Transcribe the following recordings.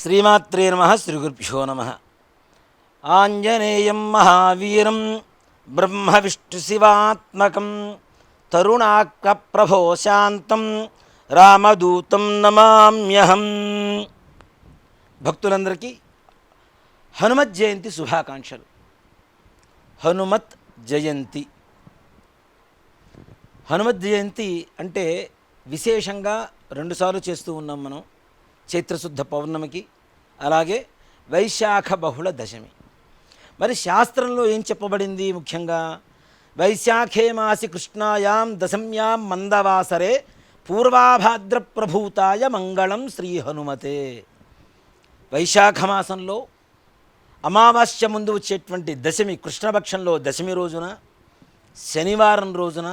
శ్రీమాత్రే నమః. శ్రీగురుభ్యో నమః. ఆంజనేయం మహావీరం బ్రహ్మ విష్ణు శివాత్మకం తరుణాక ప్రభో శాంతం రామదూతం నమామ్యహం. భక్తులందరికీ హనుమత్ జయంతి శుభాకాంక్షలు. హనుమత్ జయంతి హనుమత్ జయంతి అంటే విశేషంగా రెండుసార్లు చేస్తూ ఉన్నాం మనం. చైత్రశుద్ధ పౌర్ణమికి, అలాగే వైశాఖ బహుళ దశమి. మరి శాస్త్రంలో ఏం చెప్పబడింది? ముఖ్యంగా వైశాఖే మాసి కృష్ణాయాం దశమ్యాం మందవాసరే పూర్వాభాద్ర ప్రభూతాయ మంగళం శ్రీ హనుమతే. వైశాఖ మాసంలో అమావాస్య ముందు వచ్చేటువంటి దశమి, కృష్ణపక్షంలో దశమి రోజున, శనివారం రోజున,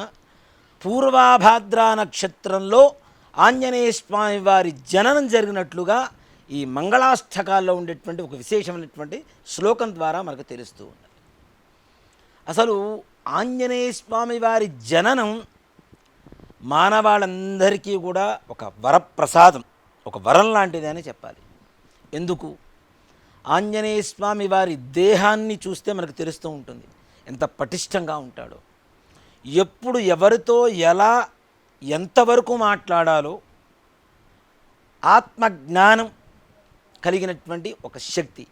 పూర్వాభాద్రా నక్షత్రంలో ఆంజనేయ స్వామి వారి జననం జరిగినట్లుగా ఈ మంగళాష్టకాల్లో ఉండేటువంటి ఒక విశేషమైనటువంటి శ్లోకం ద్వారా మనకు తెలుస్తూ ఉంది. అసలు ఆంజనేయ స్వామి వారి జననం మానవాళ్ళందరికీ కూడా ఒక వరప్రసాదం, ఒక వరం లాంటిది అని చెప్పాలి. ఎందుకు? ఆంజనేయ స్వామి వారి దేహాన్ని చూస్తే మనకు తెలుస్తూ ఉంటుంది ఎంత పటిష్టంగా ఉంటాడో, ఎప్పుడు ఎవరితో ఎలా ఎంతవరకు మాట్లాడాలో ఆత్మజ్ఞానం కలిగినటువంటి ఒక శక్తి.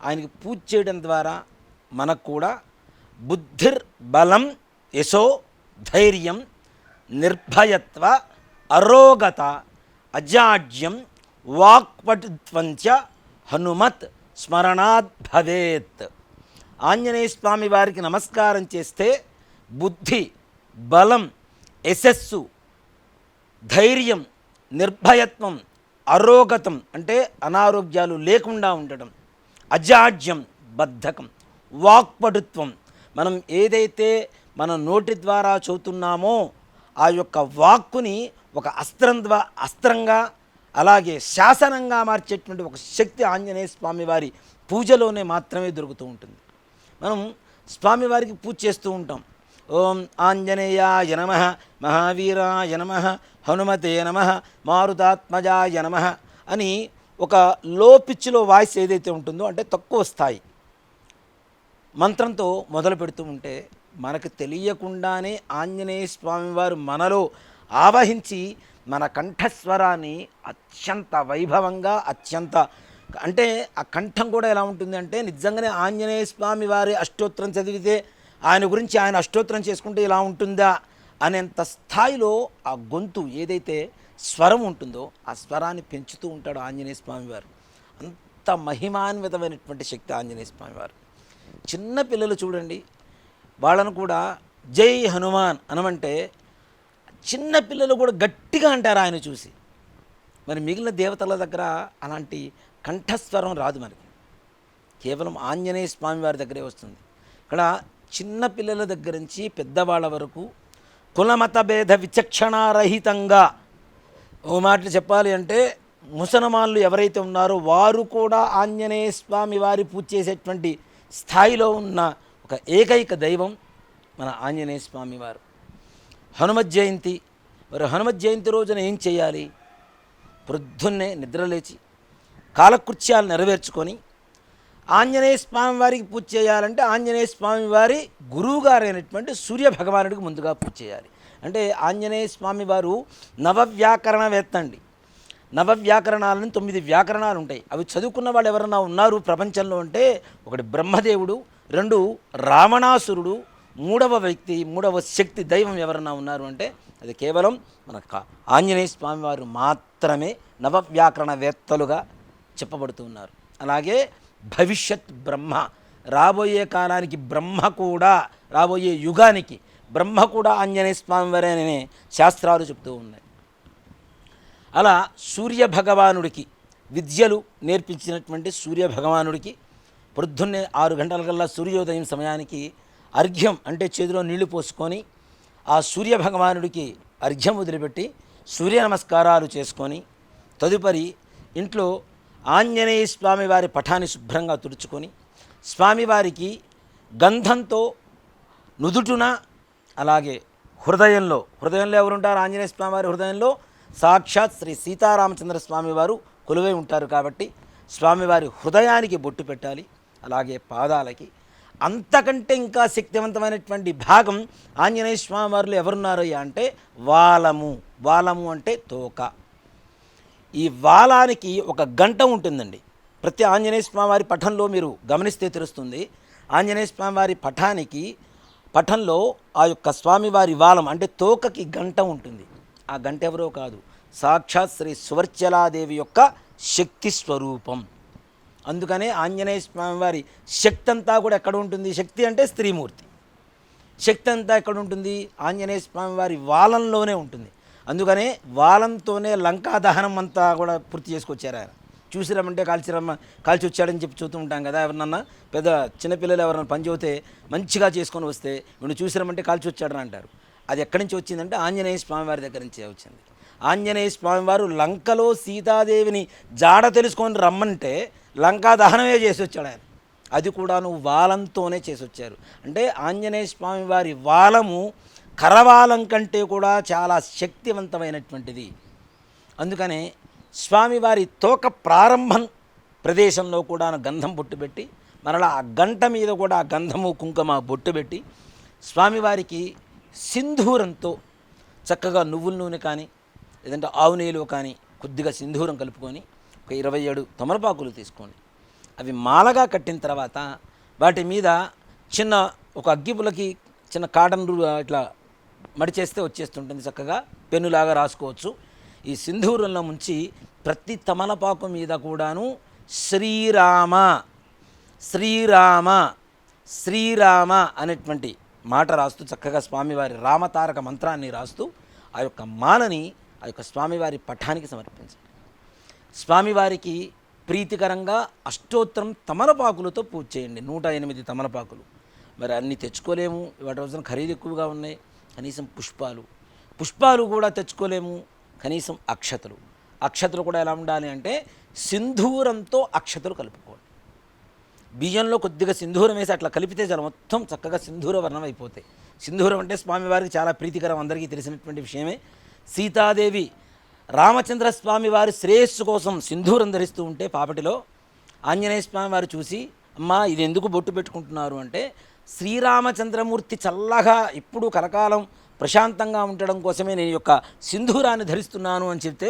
ఆయనకి పూజ చేయడం ద్వారా మనకు కూడా బుద్ధిర్ బలం యశో ధైర్యం నిర్భయత్వ అరోగత అజాడ్యం వాక్పటుత్వంచ హనుమత్ స్మరణాత్ భవేత్. ఆంజనేయ స్వామి వారికి నమస్కారం చేస్తే బుద్ధి, బలం, యశస్సు, ధైర్యం, నిర్భయత్వం, అరోగతం అంటే అనారోగ్యాలు లేకుండా ఉండడం, అజాడ్యం బద్ధకం, వాక్పటుత్వం మనం ఏదైతే మన నోటి ద్వారా చదువుతున్నామో ఆ యొక్క వాక్కుని ఒక అస్త్రంగా అలాగే శాసనంగా మార్చేటువంటి ఒక శక్తి ఆంజనేయ స్వామి వారి పూజలోనే మాత్రమే దొరుకుతూ ఉంటుంది. మనం స్వామివారికి పూజ చేస్తూ ఉంటాం. ఓం ఆంజనేయాయ నమః, మహావీరాయ నమః, హనుమతే నమః, మారుతాత్మజాయ నమః అని ఒక లో పిచ్లో వాయిస్ ఏదైతే ఉంటుందో, అంటే తక్కువ స్థాయి మంత్రంతో మొదలు పెడుతూ ఉంటే మనకు తెలియకుండానే ఆంజనేయ స్వామి వారు మనలో ఆవహించి మన కంఠస్వరాన్ని అత్యంత వైభవంగా, అంటే ఆ కంఠం కూడా ఎలా ఉంటుంది అంటే నిజంగానే ఆంజనేయ స్వామి వారి అష్టోత్తరం చదివితే ఆయన గురించి ఆయన అష్టోత్తరం చేసుకుంటే ఇలా ఉంటుందా అనేంత స్థాయిలో ఆ గొంతు ఏదైతే స్వరం ఉంటుందో ఆ స్వరాన్ని పెంచుతూ ఉంటాడు ఆంజనేయ స్వామి వారు. అంత మహిమాన్వితమైనటువంటి శక్తి ఆంజనేయ స్వామి వారు. చిన్న పిల్లలు చూడండి, వాళ్ళను కూడా జై హనుమాన్ అనమంటే చిన్న పిల్లలు కూడా గట్టిగా అంటారు ఆయన చూసి. మరి మిగిలిన దేవతల దగ్గర అలాంటి కంఠస్వరం రాదు మనకి, కేవలం ఆంజనేయ స్వామి వారి దగ్గరే వస్తుంది. ఇక్కడ చిన్న పిల్లల దగ్గర నుంచి పెద్దవాళ్ళ వరకు కులమత భేద విచక్షణారహితంగా, ఓ మాటలు చెప్పాలి అంటే ముసల్మాన్లు ఎవరైతే ఉన్నారో వారు కూడా ఆంజనేయ స్వామి వారి పూజ చేసేటువంటి స్థాయిలో ఉన్న ఒక ఏకైక దైవం మన ఆంజనేయ స్వామి వారు. హనుమత్ జయంతి. మరి హనుమత్ జయంతి రోజున ఏం చేయాలి? ప్రొద్దున్నే నిద్రలేచి కాలకృత్యాలు నెరవేర్చుకొని ఆంజనేయ స్వామి వారికి పూజ చేయాలంటే ఆంజనేయ స్వామి వారి గురువుగారైనటువంటి సూర్య భగవానుడికి ముందుగా పూజ చేయాలి. అంటే ఆంజనేయ స్వామి వారు నవవ్యాకరణవేత్త అండి. నవవ్యాకరణాలను 9 వ్యాకరణాలు ఉంటాయి. అవి చదువుకున్న వాళ్ళు ఎవరన్నా ఉన్నారు ప్రపంచంలో అంటే ఒకటి బ్రహ్మదేవుడు, 2 రావణాసురుడు, మూడవ శక్తి దైవం ఎవరన్నా ఉన్నారు అంటే అది కేవలం మన ఆంజనేయ స్వామి వారు మాత్రమే నవవ్యాకరణవేత్తలుగా చెప్పబడుతూ ఉన్నారు. అలాగే భవిష్యత్ బ్రహ్మ, రాబోయే కాలానికి బ్రహ్మ కూడా, రాబోయే యుగానికి బ్రహ్మ కూడా ఆంజనేయ స్వామి వారే అనే శాస్త్రాలు చెప్తూ ఉన్నాయి. అలా సూర్య భగవానుడికి విద్యలు నేర్పించినటువంటి సూర్య భగవానుడికి పొద్దున్నే 6 గంటలకల్లా సూర్యోదయం సమయానికి అర్ఘ్యం అంటే చేతిలో నీళ్లు పోసుకొని ఆ సూర్య భగవానుడికి అర్ఘ్యం వదిలిపెట్టి సూర్య నమస్కారాలు చేసుకొని తదుపరి ఇంట్లో ఆంజనేయ స్వామి వారి పటాన్ని శుభ్రంగా తుడుచుకొని స్వామివారికి గంధంతో నుదుటున అలాగే హృదయంలో ఎవరుంటారు? ఆంజనేయ స్వామి వారి హృదయంలో సాక్షాత్ శ్రీ సీతారామచంద్ర స్వామి వారు కొలువై ఉంటారు. కాబట్టి స్వామివారి హృదయానికి బొట్టు పెట్టాలి, అలాగే పాదాలకి. అంతకంటే ఇంకా శక్తివంతమైనటువంటి భాగం ఆంజనేయ స్వామి వారిలో ఎవరున్నారయ్యా అంటే వాలము. వాలము అంటే తోక. ఈ వాలానికి ఒక గంట ఉంటుందండి. ప్రతి ఆంజనేయ స్వామి వారి పఠంలో మీరు గమనిస్తే తెలుస్తుంది. ఆంజనేయ స్వామి వారి పఠంలో ఆ యొక్క స్వామివారి వాలం అంటే తోకకి గంట ఉంటుంది. ఆ గంట ఎవరో కాదు, సాక్షాత్ శ్రీ సువర్చలాదేవి యొక్క శక్తి స్వరూపం. అందుకనే ఆంజనేయ స్వామి వారి శక్తి అంతా కూడా ఎక్కడ ఉంటుంది? శక్తి అంటే స్త్రీమూర్తి. శక్తి అంతా ఎక్కడ ఉంటుంది? ఆంజనేయ స్వామి వారి వాలంలోనే ఉంటుంది. అందుకనే వాలంతోనే లంకా దహనం అంతా కూడా పూర్తి చేసుకొచ్చారు ఆయన. చూసిరమ్మంటే కాల్చి వచ్చాడని చెప్పి చూస్తూ ఉంటాం కదా. ఎవరినన్నా పెద్ద చిన్నపిల్లలు ఎవరైనా పని చెబితే మంచిగా చేసుకొని వస్తే వీళ్ళు చూసిరమ్మంటే కాల్చి వచ్చాడని అంటారు. అది ఎక్కడి నుంచి వచ్చిందంటే ఆంజనేయ స్వామి వారి దగ్గర నుంచే వచ్చింది. ఆంజనేయ స్వామి వారు లంకలో సీతాదేవిని జాడ తెలుసుకొని రమ్మంటే లంకా దహనమే చేసి వచ్చాడు ఆయన. అది కూడాను వాలంతోనే చేసి వచ్చారు. అంటే ఆంజనేయ స్వామి వారి వాలము కరవాలం కంటే కూడా చాలా శక్తివంతమైనటువంటిది. అందుకనే స్వామివారి తోక ప్రారంభం ప్రదేశంలో కూడా గంధం బొట్టు పెట్టి, మరలా ఆ గంట మీద కూడా ఆ గంధము కుంకుమ బొట్టు పెట్టి, స్వామివారికి సింధూరంతో చక్కగా నువ్వుల నూనె కానీ లేదంటే ఆవు నెయ్యిలో కానీ కొద్దిగా సింధూరం కలుపుకొని ఒక 27 తమలపాకులు తీసుకోండి. అవి మాలగా కట్టిన తర్వాత వాటి మీద చిన్న ఒక అగ్గిపులకి చిన్న కాటన్ ఇట్లా మడిచేస్తే వచ్చేస్తుంటుంది. చక్కగా పెన్నులాగా రాసుకోవచ్చు. ఈ సింధూరంలో ముంచి ప్రతి తమలపాకు మీద కూడాను శ్రీరామ శ్రీరామ శ్రీరామ అనేటువంటి మాట రాస్తూ చక్కగా స్వామివారి రామతారక మంత్రాన్ని రాస్తూ ఆ యొక్క మాలని ఆ యొక్క స్వామివారి పఠానికి సమర్పించండి. స్వామివారికి ప్రీతికరంగా అష్టోత్తరం తమలపాకులతో పూజ చేయండి. 108 తమలపాకులు. మరి అన్నీ తెచ్చుకోలేము, వాటి రోజున ఖరీదు ఎక్కువగా ఉన్నాయి. కనీసం పుష్పాలు కూడా తెచ్చుకోలేము. కనీసం అక్షతలు కూడా ఎలా ఉండాలి అంటే సింధూరంతో అక్షతలు కలుపుకోండి. బియ్యంలో కొద్దిగా సింధూరం వేసి అట్లా కలిపితే చాలా మొత్తం చక్కగా సింధూర వర్ణం అయిపోతాయి. సింధూరం అంటే స్వామివారికి చాలా ప్రీతికరం, అందరికీ తెలిసినటువంటి విషయమే. సీతాదేవి రామచంద్ర స్వామి వారి శ్రేయస్సు కోసం సింధూరం ధరిస్తూ ఉంటే పాపటిలో ఆంజనేయ స్వామి వారు చూసి, అమ్మా ఇది ఎందుకు బొట్టు పెట్టుకుంటున్నారు అంటే, శ్రీరామచంద్రమూర్తి చల్లగా ఇప్పుడు కలకాలం ప్రశాంతంగా ఉండడం కోసమే నేను యొక్క సింధూరాన్ని ధరిస్తున్నాను అని చెప్తే,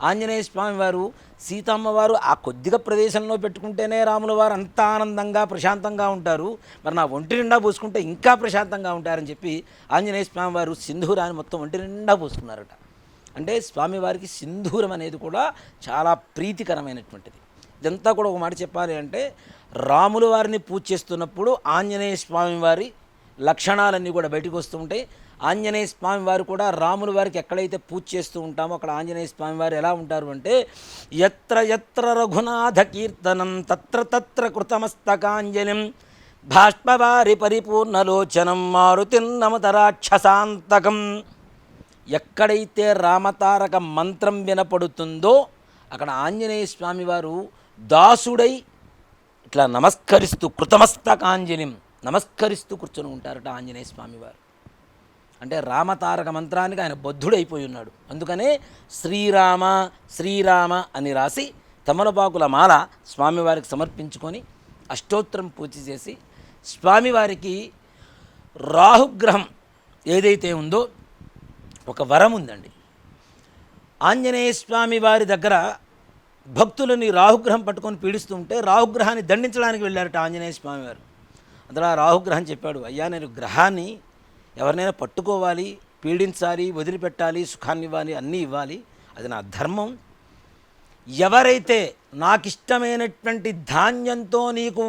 ఆంజనేయ స్వామి వారు సీతమ్మ వారు ఆ కొద్దిగా ప్రదేశంలో పెట్టుకుంటేనే రాముల వారు అంత ఆనందంగా ప్రశాంతంగా ఉంటారు, మరి నా ఒంటి నిండా పూసుకుంటే ఇంకా ప్రశాంతంగా ఉంటారని చెప్పి ఆంజనేయ స్వామి వారు సింధూరాన్ని మొత్తం ఒంటి నిండా పూసుకున్నారట. అంటే స్వామివారికి సింధూరం అనేది కూడా చాలా ప్రీతికరమైనటువంటిది. ఇదంతా కూడా ఒక మాట చెప్పాలి అంటే, రాముల వారిని పూజ చేస్తున్నప్పుడు ఆంజనేయ స్వామి వారి లక్షణాలన్నీ కూడా బయటకు వస్తూ ఉంటాయి. ఆంజనేయ స్వామి వారు కూడా రాముల వారికి ఎక్కడైతే పూజ చేస్తూ ఉంటామో అక్కడ ఆంజనేయ స్వామి వారు ఎలా ఉంటారు అంటే, ఎత్ర ఎత్ర రఘునాథ కీర్తనం తత్ర తత్ర కృతమస్తకాంజలిం భాష్పవారి పరిపూర్ణలోచనం మారుతిన్నమత రాక్షసాంతకం. ఎక్కడైతే రామతారక మంత్రం వినపడుతుందో అక్కడ ఆంజనేయ స్వామి వారు దాసుడై ఇట్లా నమస్కరిస్తూ కృతమస్తకాంజలిం నమస్కరిస్తూ కూర్చొని ఉంటారట ఆంజనేయ స్వామి వారు. అంటే రామతారక మంత్రానికి ఆయన బద్ధుడైపోయి ఉన్నాడు. అందుకనే శ్రీరామ శ్రీరామ అని రాసి తమలపాకుల మాల స్వామివారికి సమర్పించుకొని అష్టోత్తరం పూజ చేసి, స్వామివారికి రాహుగ్రహం ఏదైతే ఉందో ఒక వరం ఉందండి. ఆంజనేయ స్వామి వారి దగ్గర భక్తులని రాహుగ్రహం పట్టుకొని పీడిస్తూ ఉంటే రాహుగ్రహాన్ని దండించడానికి వెళ్ళారట ఆంజనేయ స్వామి వారు. అందులో రాహుగ్రహం చెప్పాడు, అయ్యా నేను గ్రహాన్ని ఎవరినైనా పట్టుకోవాలి, పీడించాలి, వదిలిపెట్టాలి, సుఖాన్ని ఇవ్వాలి, అన్నీ ఇవ్వాలి, అది నా ధర్మం. ఎవరైతే నాకు ఇష్టమైనటువంటి ధాన్యంతో నీకు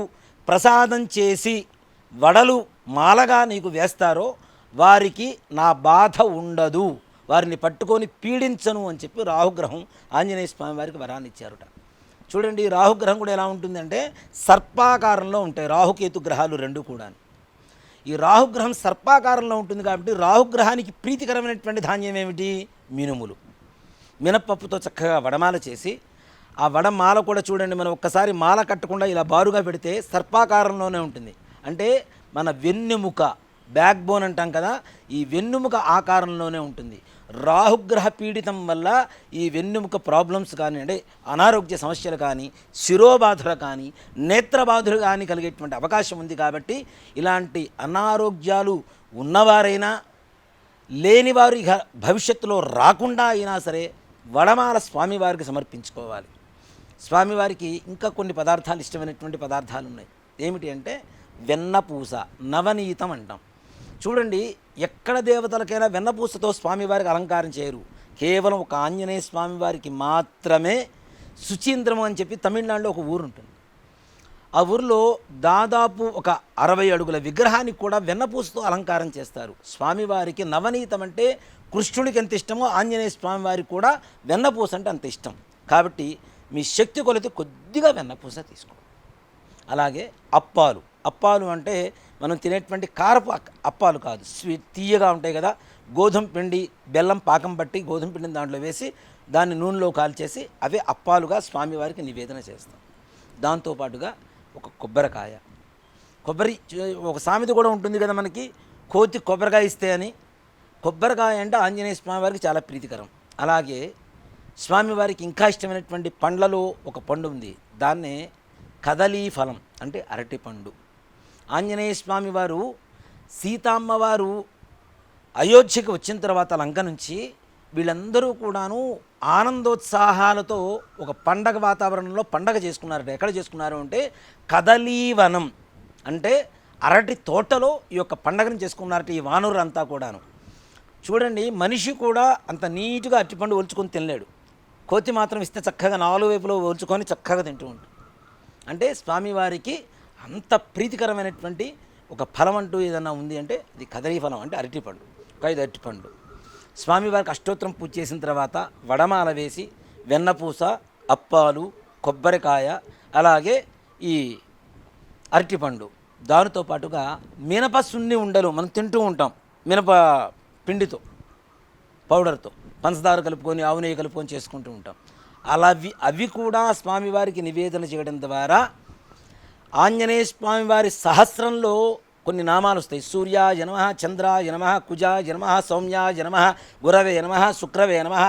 ప్రసాదం చేసి వడలు మాలగా నీకు వేస్తారో వారికి నా బాధ ఉండదు, వారిని పట్టుకొని పీడించను అని చెప్పి రాహుగ్రహం ఆంజనేయ స్వామి వారికి వరాన్ని ఇచ్చారుట. చూడండి, రాహుగ్రహం కూడా ఎలా ఉంటుందంటే సర్పాకారంలో ఉంటాయి రాహుకేతు గ్రహాలు రెండు కూడా. ఈ రాహుగ్రహం సర్పాకారంలో ఉంటుంది కాబట్టి రాహుగ్రహానికి ప్రీతికరమైనటువంటి ధాన్యం ఏమిటి? మినుములు. మినప్పప్పుతో చక్కగా వడమాల చేసి, ఆ వడమాల కూడా చూడండి, మనం ఒక్కసారి మాల కట్టకుండా ఇలా బారుగా పెడితే సర్పాకారంలోనే ఉంటుంది. అంటే మన వెన్నెముక బ్యాక్ బోన్ అంటాం కదా, ఈ వెన్నుముక ఆకారంలోనే ఉంటుంది. రాహుగ్రహ పీడితం వల్ల ఈ వెన్నుముక ప్రాబ్లమ్స్ కానీ, అంటే అనారోగ్య సమస్యలు కానీ, శిరోబాధలు కానీ, నేత్రబాధలు కానీ కలిగేటువంటి అవకాశం ఉంది. కాబట్టి ఇలాంటి అనారోగ్యాలు ఉన్నవారైనా లేనివారు ఇక భవిష్యత్తులో రాకుండా అయినా సరే వడమాల స్వామివారికి సమర్పించుకోవాలి. స్వామివారికి ఇంకా కొన్ని పదార్థాలు, ఇష్టమైనటువంటి పదార్థాలు ఉన్నాయి. ఏమిటి అంటే వెన్నపూస, నవనీతం అంటాం. చూడండి, ఎక్కడ దేవతలకైనా వెన్నపూసతో స్వామివారికి అలంకారం చేయరు. కేవలం ఒక ఆంజనేయ స్వామివారికి మాత్రమే సుచీంద్రము అని చెప్పి తమిళనాడులో ఒక ఊరు ఉంటుంది. ఆ ఊరిలో దాదాపు ఒక 60 అడుగుల విగ్రహానికి కూడా వెన్నపూసతో అలంకారం చేస్తారు. స్వామివారికి నవనీతం అంటే కృష్ణుడికి ఎంత ఇష్టమో ఆంజనేయ స్వామివారికి కూడా వెన్నపూస అంటే అంత ఇష్టం. కాబట్టి మీ శక్తి కొలితే కొద్దిగా వెన్నపూస తీసుకోండి. అలాగే అప్పాలు, అప్పాలు అంటే మనం తినేటువంటి కారపు అప్పాలు కాదు, స్వీట్ తీయగా ఉంటాయి కదా. గోధుమ పిండి, బెల్లం పాకం పట్టి గోధుమ పిండిని దాంట్లో వేసి దాన్ని నూనెలో కాల్చేసి అవే అప్పాలుగా స్వామివారికి నివేదన చేస్తాం. దాంతోపాటుగా ఒక కొబ్బరికాయ, ఒక సామెత కూడా ఉంటుంది కదా మనకి, కోతి కొబ్బరికాయ ఇస్తే అని. కొబ్బరికాయ అంటే ఆంజనేయ స్వామివారికి చాలా ప్రీతికరం. అలాగే స్వామివారికి ఇంకా ఇష్టమైనటువంటి పండ్లలో ఒక పండు ఉంది, దాన్నే కదలీ ఫలం అంటే అరటిపండు. ఆంజనేయ స్వామివారు సీతమ్మవారు అయోధ్యకి వచ్చిన తర్వాత లంక నుంచి వీళ్ళందరూ కూడాను ఆనందోత్సాహాలతో ఒక పండగ వాతావరణంలో పండగ చేసుకున్నారట. ఎక్కడ చేసుకున్నారు అంటే కదలీవనం అంటే అరటి తోటలో ఈ యొక్క పండగను చేసుకున్నారట ఈ వానరులంతా కూడాను. చూడండి, మనిషి కూడా అంత నీట్గా అరటిపండు ఒలుచుకొని తినలేడు. కోతి మాత్రం ఇస్తే చక్కగా 4 వైపులో ఒలుచుకొని చక్కగా తింటూ ఉంటుంది. అంటే స్వామివారికి అంత ప్రీతికరమైనటువంటి ఒక ఫలం అంటూ ఏదన్నా ఉంది అంటే ఇది కదలీ ఫలం అంటే అరటిపండు. ఒక 5 అరటిపండు స్వామివారికి అష్టోత్తరం పూజ చేసిన తర్వాత వడమాల వేసి వెన్నపూస, అప్పాలు, కొబ్బరికాయ, అలాగే ఈ అరటిపండు, దానితో పాటుగా మినప సున్ని ఉండలు మనం తింటూ ఉంటాం. మినప పిండితో, పౌడర్తో పంచదార కలుపుకొని, ఆవు నెయ్యి కలుపుకొని చేసుకుంటూ ఉంటాం. అవి కూడా స్వామివారికి నివేదన చేయడం ద్వారా ఆంజనేయ స్వామివారి సహస్రంలో కొన్ని నామాలు వస్తాయి. సూర్యాయ నమః, చంద్రాయ నమః, కుజాయ నమః, సౌమ్యాయ నమః, గురవే నమః, శుక్రవే నమః,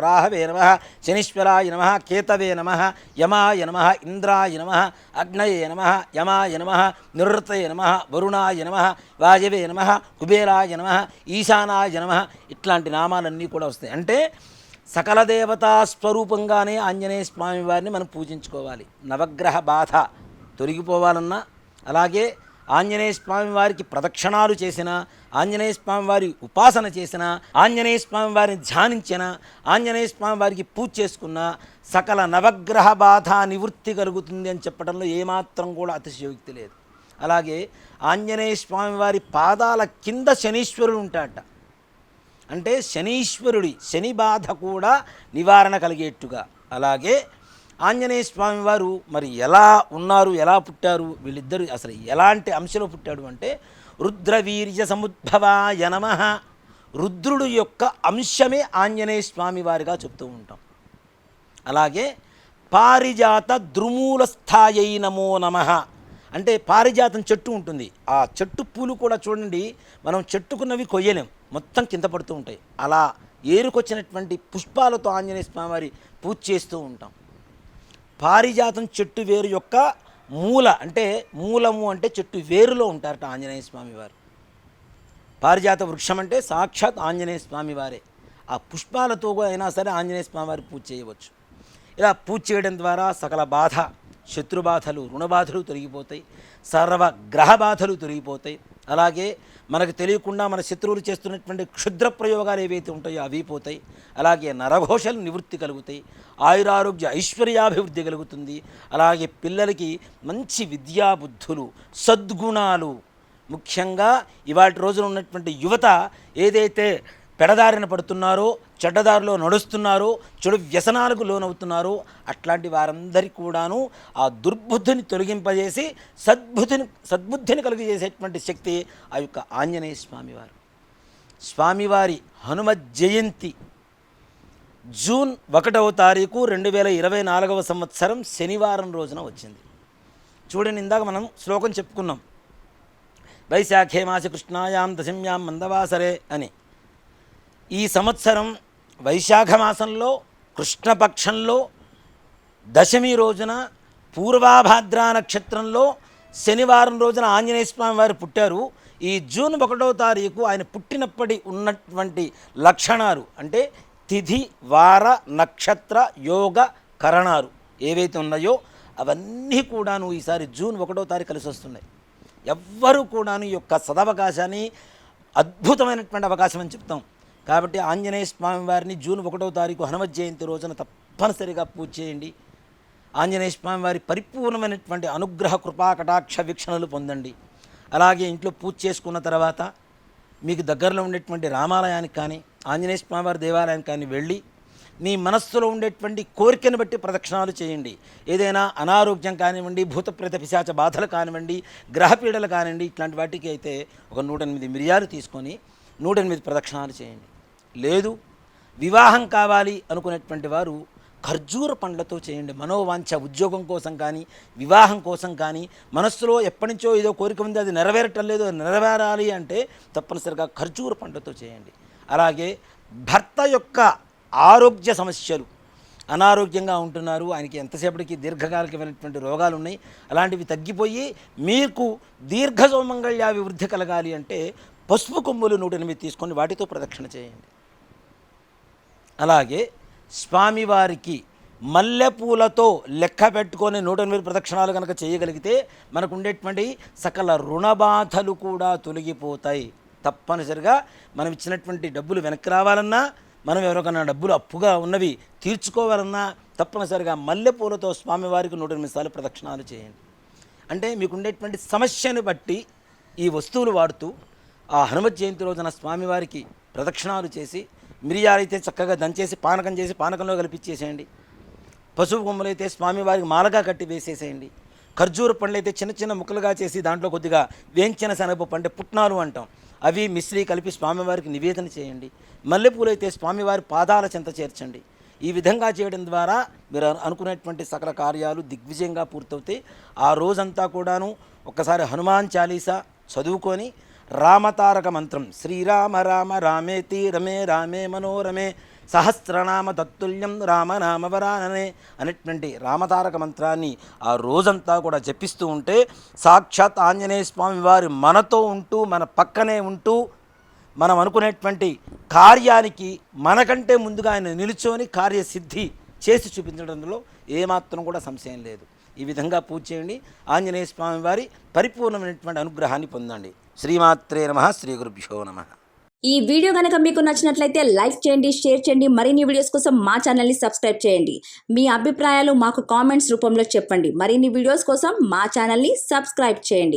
రాహవే నమః, శనీశ్వరాయ నమః, కేతవే నమః, యమాయ నమః, ఇంద్రాయ నమః, అగ్నయే నమః, యమాయ నమః, నివృత్తయే నమః, వరుణాయ నమః, వాయవే నమః, కుబేరాయ నమః, ఈశానాయ నమః. ఇట్లాంటి నామాలన్నీ కూడా వస్తాయి. అంటే సకల దేవతా స్వరూపంగానే ఆంజనేయ స్వామి వారిని మనం పూజించుకోవాలి. నవగ్రహ బాధ తొలగిపోవాలన్నా, అలాగే ఆంజనేయ స్వామి వారికి ప్రదక్షిణాలు చేసిన, ఆంజనేయ స్వామి వారి ఉపాసన చేసిన, ఆంజనేయ స్వామి వారిని ధ్యానించిన, ఆంజనేయ స్వామి వారికి పూజ చేసుకున్న సకల నవగ్రహ బాధ నివృత్తి కలుగుతుంది అని చెప్పడంలో ఏమాత్రం కూడా అతిశయోక్తి లేదు. అలాగే ఆంజనేయ స్వామి వారి పాదాల కింద శనీశ్వరుడు ఉంటాడట. అంటే శనీశ్వరుడి శని బాధ కూడా నివారణ కలిగేట్టుగా. అలాగే ఆంజనేయ స్వామి వారు మరి ఎలా ఉన్నారు, ఎలా పుట్టారు, వీళ్ళిద్దరూ అసలు ఎలాంటి అంశలో పుట్టాడు అంటే రుద్రవీర్య సముద్భవాయ నమః. రుద్రుడు యొక్క అంశమే ఆంజనేయ స్వామి వారిగా చెప్తూ ఉంటాం. అలాగే పారిజాత ద్రుమూల స్థాయై నమో నమః అంటే పారిజాతం చెట్టు ఉంటుంది, ఆ చెట్టు పూలు కూడా చూడండి, మనం చెట్టుకున్నవి కొయ్యలేం, మొత్తం కింద పడుతూ ఉంటాయి. అలా ఏరుకొచ్చినటువంటి పుష్పాలతో ఆంజనేయ స్వామి వారి పూజ చేస్తూ ఉంటాం. పారిజాతం చెట్టు వేరు యొక్క మూల అంటే మూలము అంటే చెట్టు వేరులో ఉంటారట ఆంజనేయ స్వామి వారు. పారిజాత వృక్షం అంటే సాక్షాత్ ఆంజనేయ స్వామి వారే. ఆ పుష్పాలతో అయినా సరే ఆంజనేయ స్వామి వారి పూజ చేయవచ్చు. ఇలా పూజ చేయడం ద్వారా సకల బాధ, శత్రుబాధలు, రుణబాధలు తొలగిపోతాయి, సర్వ గ్రహ బాధలు తొలగిపోతాయి. అలాగే మనకు తెలియకుండా మన శత్రువులు చేస్తున్నటువంటి క్షుద్ర ప్రయోగాలు ఏవైతే ఉంటాయో అవి పోతాయి. అలాగే నరఘోషలు నివృత్తి కలుగుతాయి, ఆయురారోగ్య ఐశ్వర్యాభివృద్ధి కలుగుతుంది. అలాగే పిల్లలకి మంచి విద్యాబుద్ధులు, సద్గుణాలు, ముఖ్యంగా ఇవాటి రోజున ఉన్నటువంటి యువత ఏదైతే పెడదారిన పడుతున్నారో, చెడ్డదారిలో నడుస్తున్నారో, చెడు వ్యసనాలకు లోనవుతున్నారో అట్లాంటి వారందరికీ కూడాను ఆ దుర్బుద్ధిని తొలగింపజేసి సద్బుద్ధిని కలుగజేసేటువంటి శక్తి ఆ యొక్క ఆంజనేయ స్వామివారు. స్వామివారి హనుమ జయంతి జూన్ 1వ తారీఖు 2024వ సంవత్సరం శనివారం రోజున వచ్చింది. చూడండి, ఇందాక మనం శ్లోకం చెప్పుకున్నాం, వైశాఖే మాసి కృష్ణాయాం దశమ్యాం మందవాసరే అని. ఈ సంవత్సరం వైశాఖ మాసంలో కృష్ణపక్షంలో దశమి రోజున పూర్వాభాద్రా నక్షత్రంలో శనివారం రోజున ఆంజనేయ స్వామి వారు పుట్టారు. ఈ జూన్ 1వ తారీఖు ఆయన పుట్టినప్పటి ఉన్నటువంటి లక్షణాలు అంటే తిథి వార నక్షత్ర యోగ కరణాలు ఏవైతే ఉన్నాయో అవన్నీ కూడాను ఈసారి జూన్ 1వ తారీఖు కలిసి వస్తున్నాయి. ఎవ్వరూ కూడాను ఈ యొక్క సదవకాశాన్ని అద్భుతమైనటువంటి అవకాశం అని చెప్తాం. కాబట్టి ఆంజనేయ స్వామి వారిని జూన్ 1వ తారీఖు హనుమత్ జయంతి రోజున తప్పనిసరిగా పూజ చేయండి. ఆంజనేయ స్వామి వారి పరిపూర్ణమైనటువంటి అనుగ్రహ కృపా కటాక్ష వీక్షణలు పొందండి. అలాగే ఇంట్లో పూజ చేసుకున్న తర్వాత మీకు దగ్గరలో ఉండేటువంటి రామాలయానికి కానీ ఆంజనేయ స్వామి వారి దేవాలయానికి కానీ వెళ్ళి మీ మనస్సులో ఉండేటువంటి కోరికను బట్టి ప్రదక్షిణాలు చేయండి. ఏదైనా అనారోగ్యం కానివ్వండి, భూతప్రేత పిశాచ బాధలు కానివ్వండి, గ్రహపీడలు కానివ్వండి, ఇట్లాంటి వాటికి అయితే ఒక 108 మిరియాలు తీసుకొని 108 ప్రదక్షిణాలు చేయండి. లేదు వివాహం కావాలి అనుకునేటువంటి వారు ఖర్జూర పండ్లతో చేయండి. మనోవాంఛ ఉద్యోగం కోసం కానీ వివాహం కోసం కానీ మనస్సులో ఎప్పటి నుంచో ఏదో కోరిక ఉంది, అది నెరవేరటం లేదు, నెరవేరాలి అంటే తప్పనిసరిగా ఖర్జూర పండ్లతో చేయండి. అలాగే భర్త యొక్క ఆరోగ్య సమస్యలు, అనారోగ్యంగా ఉంటున్నారు, ఆయనకి ఎంతసేపటికి దీర్ఘకాలికమైనటువంటి రోగాలు ఉన్నాయి, అలాంటివి తగ్గిపోయి మీకు దీర్ఘ సౌమంగళ్యాభివృద్ధి కలగాలి అంటే పసుపు కొమ్ములు 108 తీసుకొని వాటితో ప్రదక్షిణ చేయండి. అలాగే స్వామివారికి మల్లెపూలతో లెక్క పెట్టుకొని 108 ప్రదక్షిణాలు కనుక చేయగలిగితే మనకు ఉండేటువంటి సకల రుణబాధలు కూడా తొలగిపోతాయి. తప్పనిసరిగా మనం ఇచ్చినటువంటి డబ్బులు వెనక్కి రావాలన్నా, మనం ఎవరికన్నా డబ్బులు అప్పుగా ఉన్నవి తీర్చుకోవాలన్నా తప్పనిసరిగా మల్లెపూలతో స్వామివారికి 108 సార్లు ప్రదక్షిణాలు చేయండి. అంటే మీకు ఉండేటువంటి సమస్యను బట్టి ఈ వస్తువులు వాడుతూ ఆ హనుమత్ జయంతి రోజున స్వామివారికి ప్రదక్షిణాలు చేసి మిరియాలైతే చక్కగా దంచేసి పానకం చేసి పానకంలో కలిపిచ్చేసేయండి. పసుపు కొమ్ములైతే స్వామివారికి మాలగా కట్టి వేసేసేయండి. ఖర్జూర పండ్లు అయితే చిన్న చిన్న ముక్కలుగా చేసి దాంట్లో కొద్దిగా వేయించిన శనగపప్పు అంటే పుట్నాలు అంటాం, అవి మిశ్రీ కలిపి స్వామివారికి నివేదన చేయండి. మల్లెపూలు అయితే స్వామివారి పాదాల చెంత చేర్చండి. ఈ విధంగా చేయడం ద్వారా మీరు అనుకునేటువంటి సకల కార్యాలు దిగ్విజయంగా పూర్తవుతాయి. ఆ రోజంతా కూడాను ఒక్కసారి హనుమాన్ చాలీసా చదువుకొని రామతారక మంత్రం శ్రీరామ రామ రామేతి రమే రామే మనోరమే సహస్రనామ తత్తుల్యం రామనామవరాననే అనేటువంటి రామతారక మంత్రాన్ని ఆ రోజంతా కూడా జపిస్తూ ఉంటే సాక్షాత్ ఆంజనేయ స్వామి వారి మనతో ఉంటూ మన పక్కనే ఉంటూ మనం అనుకునేటువంటి కార్యానికి మనకంటే ముందుగా ఆయన నిలుచొని కార్యసిద్ధి చేసి చూపించడంలో ఏమాత్రం కూడా సంశయం లేదు. ఈ విధంగా పూజ చేయండి. ఆంజనేయ స్వామి వారి పరిపూర్ణమైనటువంటి అనుగ్రహాన్ని పొందండి. శ్రీమాత్రే నమః. శ్రీ గురుభ్యో నమః. ఈ వీడియో కనుక మీకు నచ్చినట్లయితే లైక్ చేయండి, షేర్ చేయండి. మరిన్ని వీడియోస్ కోసం మా ఛానల్ని సబ్స్క్రైబ్ చేయండి. మీ అభిప్రాయాలు మాకు కామెంట్స్ రూపంలో చెప్పండి. మరిన్ని వీడియోస్ కోసం మా ఛానల్ని సబ్స్క్రైబ్ చేయండి.